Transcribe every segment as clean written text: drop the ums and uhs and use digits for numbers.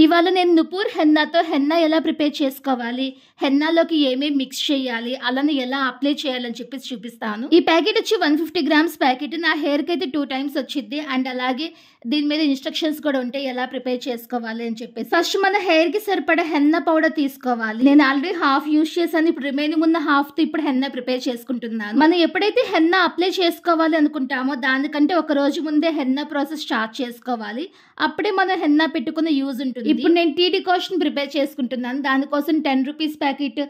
ఇవాళ నేను నుపూర్ హెన్నాతో హెన్నా ఎలా ప్రిపేర్ చేసుకోవాలి, హెన్నాలోకి ఏమేమి మిక్స్ చేయాలి, అలానే ఎలా అప్లై చేయాలని చెప్పేసి చూపిస్తాను. ఈ ప్యాకెట్ వచ్చి 150 గ్రామ్స్ ప్యాకెట్. నా హెయిర్కి అయితే 2 టైమ్స్ వచ్చింది. అండ్ అలాగే దీని మీద ఇన్స్ట్రక్షన్స్ కూడా ఉంటాయి ఎలా ప్రిపేర్ చేసుకోవాలి అని చెప్పేసి. ఫస్ట్ మన హెయిర్ కి సరిపడా హెన్నా పౌడర్ తీసుకోవాలి. నేను ఆల్రెడీ హాఫ్ యూజ్ చేశాను. ఇప్పుడు రిమైనింగ్ ఉన్న హాఫ్ తో ఇప్పుడు హెన్నా ప్రిపేర్ చేసుకుంటున్నాను. మనం ఎప్పుడైతే హెన్నా అప్లై చేసుకోవాలి అనుకుంటామో దానికంటే ఒక రోజు ముందే హెన్నా ప్రాసెస్ స్టార్ట్ చేసుకోవాలి. అప్పుడే మనం హెన్నా పెట్టుకునే యూజ్ ఉంటుంది. ఇప్పుడు నేను టీ డికాషన్ ప్రిపేర్ చేసుకుంటున్నాను. దానికోసం 10 రూపీస్ ప్యాకెట్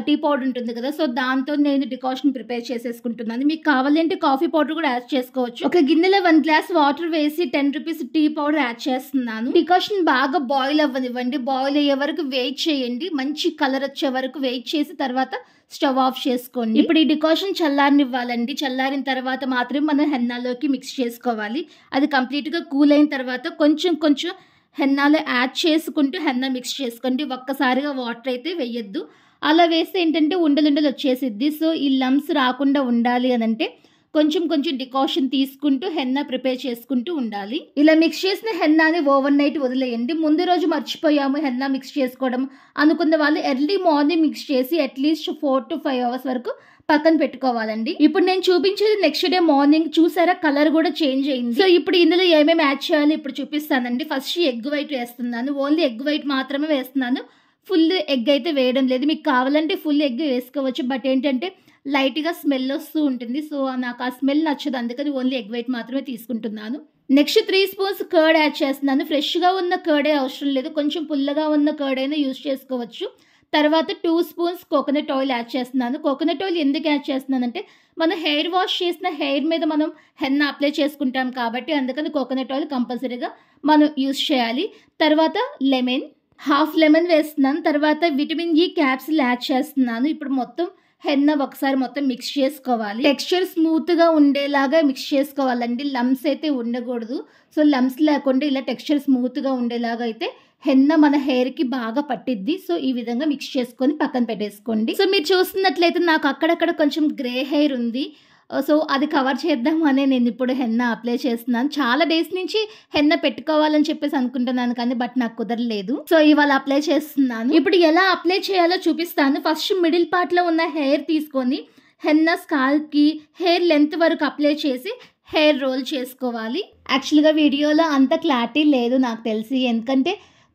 టీ పౌడర్ ఉంటుంది కదా, సో దాంతో నేను డికాషన్ ప్రిపేర్ చేసేసుకుంటున్నాను. మీకు కావాలంటే కాఫీ పౌడర్ కూడా యాడ్ చేసుకోవచ్చు. ఒక గిన్నెలో 1 గ్లాస్ వాటర్ వేసి 10 రూపీస్ టీ పౌడర్ యాడ్ చేస్తున్నాను. డికాషన్ బాగా బాయిల్ అవ్వనివ్వండి. బాయిల్ అయ్యే వరకు వెయిట్ చేయండి. మంచి కలర్ వచ్చే వరకు వెయిట్ చేసి తర్వాత స్టవ్ ఆఫ్ చేసుకోండి. ఇప్పుడు ఈ డికాషన్ చల్లారనివ్వాలండి. చల్లారిన తర్వాత మాత్రమే మనం హెన్నాలోకి మిక్స్ చేసుకోవాలి. అది కంప్లీట్గా కూల్ అయిన తర్వాత కొంచెం కొంచెం హెన్నాలో యాడ్ చేసుకుంటూ హెన్నా మిక్స్ చేసుకోండి. ఒక్కసారిగా వాటర్ అయితే వేయొద్దు. అలా వేస్తే ఏంటంటే ఉండలుండలు వచ్చేసిద్ది. సో ఈ లమ్స్ రాకుండా ఉండాలి అని అంటే కొంచెం కొంచెం డికాషన్ తీసుకుంటూ హెన్నా ప్రిపేర్ చేసుకుంటూ ఉండాలి. ఇలా మిక్స్ చేసిన హెన్నాని ఓవర్ నైట్ వదిలేయండి. ముందు రోజు మర్చిపోయాము హెన్నా మిక్స్ చేసుకోవడం అనుకున్న వాళ్ళు ఎర్లీ మార్నింగ్ మిక్స్ చేసి అట్లీస్ట్ 4 to 5 అవర్స్ వరకు పక్కన పెట్టుకోవాలండి. ఇప్పుడు నేను చూపించేది నెక్స్ట్ డే మార్నింగ్. చూసారా కలర్ కూడా చేంజ్ అయింది. సో ఇప్పుడు ఇందులో ఏమేమి యాడ్ చేయాలి ఇప్పుడు చూపిస్తానండి. ఫస్ట్ ఎగ్ వైట్ వేస్తున్నాను. ఓన్లీ ఎగ్ వైట్ మాత్రమే వేస్తున్నాను. ఫుల్ ఎగ్ అయితే వేయడం లేదు. మీకు కావాలంటే ఫుల్ ఎగ్ వేసుకోవచ్చు. బట్ ఏంటంటే లైట్గా స్మెల్ వస్తూ ఉంటుంది. సో నాకు ఆ స్మెల్ నచ్చదు. అందుకని ఓన్లీ ఎగ్ వైట్ మాత్రమే తీసుకుంటున్నాను. నెక్స్ట్ 3 స్పూన్స్ కర్డ్ యాడ్ చేస్తున్నాను. ఫ్రెష్గా ఉన్న కర్డే అవసరం లేదు. కొంచెం పుల్లగా ఉన్న కర్డ్ అయినా యూజ్ చేసుకోవచ్చు. తర్వాత 2 స్పూన్స్ కోకోనట్ ఆయిల్ యాడ్ చేస్తున్నాను. కోకోనట్ ఆయిల్ ఎందుకు యాడ్ చేస్తున్నానంటే మనం హెయిర్ వాష్ చేసిన హెయిర్ మీద మనం హెన్నా అప్లై చేసుకుంటాం కాబట్టి అందుకని కోకోనట్ ఆయిల్ కంపల్సరీగా మనం యూజ్ చేయాలి. తర్వాత లెమన్, హాఫ్ లెమన్ వేస్తున్నాను. తర్వాత విటమిన్ ఈ క్యాప్సిల్ యాడ్ చేస్తున్నాను. ఇప్పుడు మొత్తం హెన్నా ఒకసారి మొత్తం మిక్స్ చేసుకోవాలి. టెక్స్చర్ స్మూత్గా ఉండేలాగా మిక్స్ చేసుకోవాలండి. లమ్స్ అయితే ఉండకూడదు. సో లమ్స్ లేకుండా ఇలా టెక్స్చర్ స్మూత్గా ఉండేలాగా అయితే హెన్నా మన హెయిర్కి బాగా పట్టిద్ది. సో ఈ విధంగా మిక్స్ చేసుకొని పక్కన పెట్టేసుకోండి. సో మీరు చూస్తున్నట్లయితే నాకు అక్కడక్కడ కొంచెం గ్రే హెయిర్ ఉంది. సో అది కవర్ చేద్దామనే నేను ఇప్పుడు హెన్నా అప్లై చేస్తున్నాను. చాలా డేస్ నుంచి హెన్నా పెట్టుకోవాలని చెప్పేసి అనుకుంటున్నాను కానీ బట్ నాకు కుదరలేదు. సో ఇవాళ అప్లై చేస్తున్నాను. ఇప్పుడు ఎలా అప్లై చేయాలో చూపిస్తాను. ఫస్ట్ మిడిల్ పార్ట్లో ఉన్న హెయిర్ తీసుకొని హెన్నా స్కాల్ప్కి హెయిర్ లెంత్ వరకు అప్లై చేసి హెయిర్ రోల్ చేసుకోవాలి. యాక్చువల్గా వీడియోలో అంత క్లారిటీ లేదు నాకు తెలిసి. ఎందుకంటే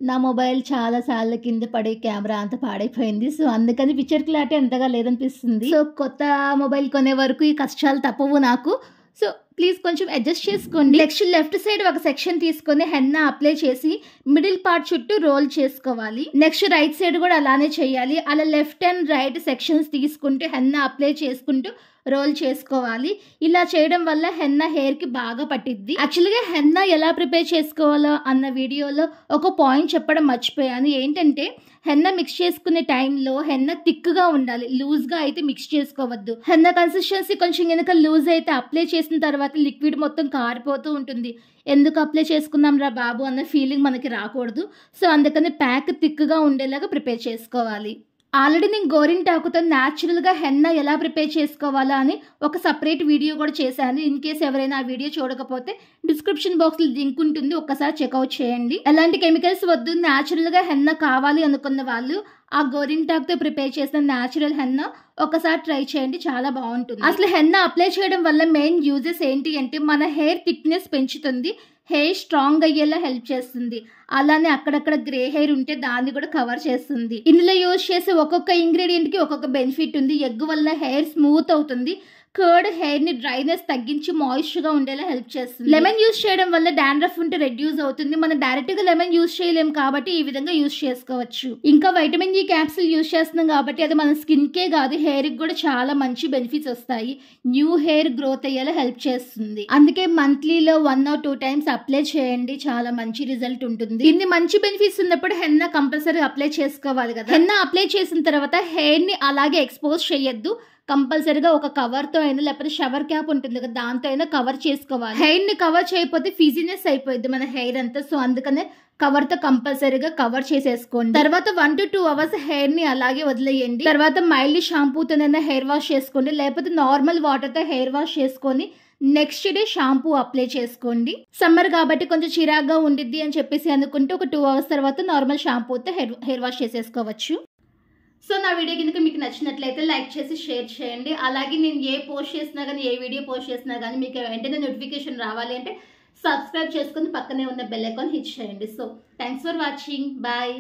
నా మొబైల్ చాలా సార్లు కింద పడి కెమెరా అంతా పాడైపోయింది. సో అందుకని పిక్చర్ క్లారిటీ అంతగా లేదనిపిస్తుంది. సో కొత్త మొబైల్ కొనే వరకు ఈ కష్టాలు తప్పవు నాకు. సో ప్లీజ్ కొంచెం అడ్జస్ట్ చేసుకోండి. నెక్స్ట్ లెఫ్ట్ సైడ్ ఒక సెక్షన్ తీసుకొని హెన్నా అప్లై చేసి మిడిల్ పార్ట్ చుట్టూ రోల్ చేసుకోవాలి. నెక్స్ట్ రైట్ సైడ్ కూడా అలానే చేయాలి. అలా లెఫ్ట్ అండ్ రైట్ సెక్షన్స్ తీసుకుంటూ హెన్నా అప్లై చేసుకుంటూ రోల్ చేసుకోవాలి. ఇలా చేయడం వల్ల హెన్నా హెయిర్కి బాగా పట్టిద్ది. యాక్చువల్గా హెన్నా ఎలా ప్రిపేర్ చేసుకోవాలో అన్న వీడియోలో ఒక పాయింట్ చెప్పడం మర్చిపోయాను. ఏంటంటే హెన్నా మిక్స్ చేసుకునే టైంలో హెన్నా థిక్గా ఉండాలి. లూజ్గా అయితే మిక్స్ చేసుకోవద్దు. హెన్నా కన్సిస్టెన్సీ కొంచెం కనుక లూజ్ అయితే అప్లై చేసిన తర్వాత లిక్విడ్ మొత్తం కారిపోతూ ఉంటుంది. ఎందుకు అప్లై చేసుకున్నాం రా బాబు అన్న ఫీలింగ్ మనకి రాకూడదు. సో అందుకని ప్యాక్ థిక్గా ఉండేలాగా ప్రిపేర్ చేసుకోవాలి. ఆల్రెడీ నేను గోరింటాకుతో న్యాచురల్గా హెన్నా ఎలా ప్రిపేర్ చేసుకోవాలా అని ఒక సపరేట్ వీడియో కూడా చేశాను. ఇన్ కేస్ ఎవరైనా ఆ వీడియో చూడకపోతే డిస్క్రిప్షన్ బాక్స్లో లింక్ ఉంటుంది, ఒక్కసారి చెక్అవుట్ చేయండి. ఎలాంటి కెమికల్స్ వద్దు, న్యాచురల్గా హెన్నా కావాలి అనుకున్న వాళ్ళు ఆ గోరింటాకుతో ప్రిపేర్ చేసిన న్యాచురల్ హెన్నా ఒకసారి ట్రై చేయండి, చాలా బాగుంటుంది. అసలు హెన్నా అప్లై చేయడం వల్ల మెయిన్ యూజెస్ ఏంటి అంటే మన హెయిర్ థిక్నెస్ పెంచుతుంది, హెయిర్ స్ట్రాంగ్ అయ్యేలా హెల్ప్ చేస్తుంది. అలానే అక్కడక్కడ గ్రే హెయిర్ ఉంటే దాన్ని కూడా కవర్ చేస్తుంది. ఇందులో యూజ్ చేసే ఒక్కొక్క ఇంగ్రీడియంట్కి ఒక్కొక్క బెనిఫిట్ ఉంది. ఎగ్ వల్ల హెయిర్ స్మూత్ అవుతుంది. కర్డ్ హెయిర్ ని డ్రైనెస్ తగ్గించి మాయిశ్చర్ గా ఉండేలా హెల్ప్ చేస్తుంది. లెమన్ యూజ్ చేయడం వల్ల డాండ్రఫ్ ఉంటే రెడ్యూస్ అవుతుంది. మనం డైరెక్ట్ గా లెమన్ యూజ్ చేయలేం కాబట్టి ఈ విధంగా యూజ్ చేసుకోవచ్చు. ఇంకా వైటమిన్ ఈ క్యాప్సిల్ యూజ్ చేస్తున్నాం కాబట్టి అది మన స్కిన్ కే కాదు హెయిర్ కి కూడా చాలా మంచి బెనిఫిట్స్ వస్తాయి. న్యూ హెయిర్ గ్రోత్ అయ్యేలా హెల్ప్ చేస్తుంది. అందుకే మంత్లీలో 1 or 2 టైమ్స్ అప్లై చేయండి, చాలా మంచి రిజల్ట్ ఉంటుంది. ఇన్ని మంచి బెనిఫిట్స్ ఉన్నప్పుడు హెన్నా కంపల్సరీ అప్లై చేసుకోవాలి కదా. హెన్నా అప్లై చేసిన తర్వాత హెయిర్ ని అలాగే ఎక్స్పోజ్ చేయొద్దు. కంపల్సరీగా ఒక కవర్తో అయినా లేకపోతే షవర్ క్యాప్ ఉంటుంది కదా దాంతో అయినా కవర్ చేసుకోవాలి. హెయిర్ ని కవర్ చేయకపోతే ఫిజినెస్ అయిపోయింది మన హెయిర్ అంతా. సో అందుకనే కవర్తో కంపల్సరీగా కవర్ చేసేసుకోండి. తర్వాత 1 to 2 అవర్స్ హెయిర్ ని అలాగే వదిలేయండి. తర్వాత మైల్డ్ షాంపూతోనైనా హెయిర్ వాష్ చేసుకోండి, లేకపోతే నార్మల్ వాటర్తో హెయిర్ వాష్ చేసుకొని నెక్స్ట్ డే షాంపూ అప్లై చేసుకోండి. సమ్మర్ కాబట్టి కొంచెం చిరాగ్గా ఉండిద్ది అని చెప్పేసి అనుకుంటే ఒక 2 అవర్స్ తర్వాత నార్మల్ షాంపూతో హెయిర్ వాష్ చేసేసుకోవచ్చు. సో నా వీడియో కనుక మీకు నచ్చినట్లయితే లైక్ చేసి షేర్ చేయండి. అలాగే నేను ఏ పోస్ట్ చేసినా కానీ, ఏ వీడియో పోస్ట్ చేసినా కానీ మీకు వెంటనే నోటిఫికేషన్ రావాలి అంటే సబ్స్క్రైబ్ చేసుకొని పక్కనే ఉన్న బెల్ ఐకాన్ హిట్ చేయండి. So thanks for watching. Bye.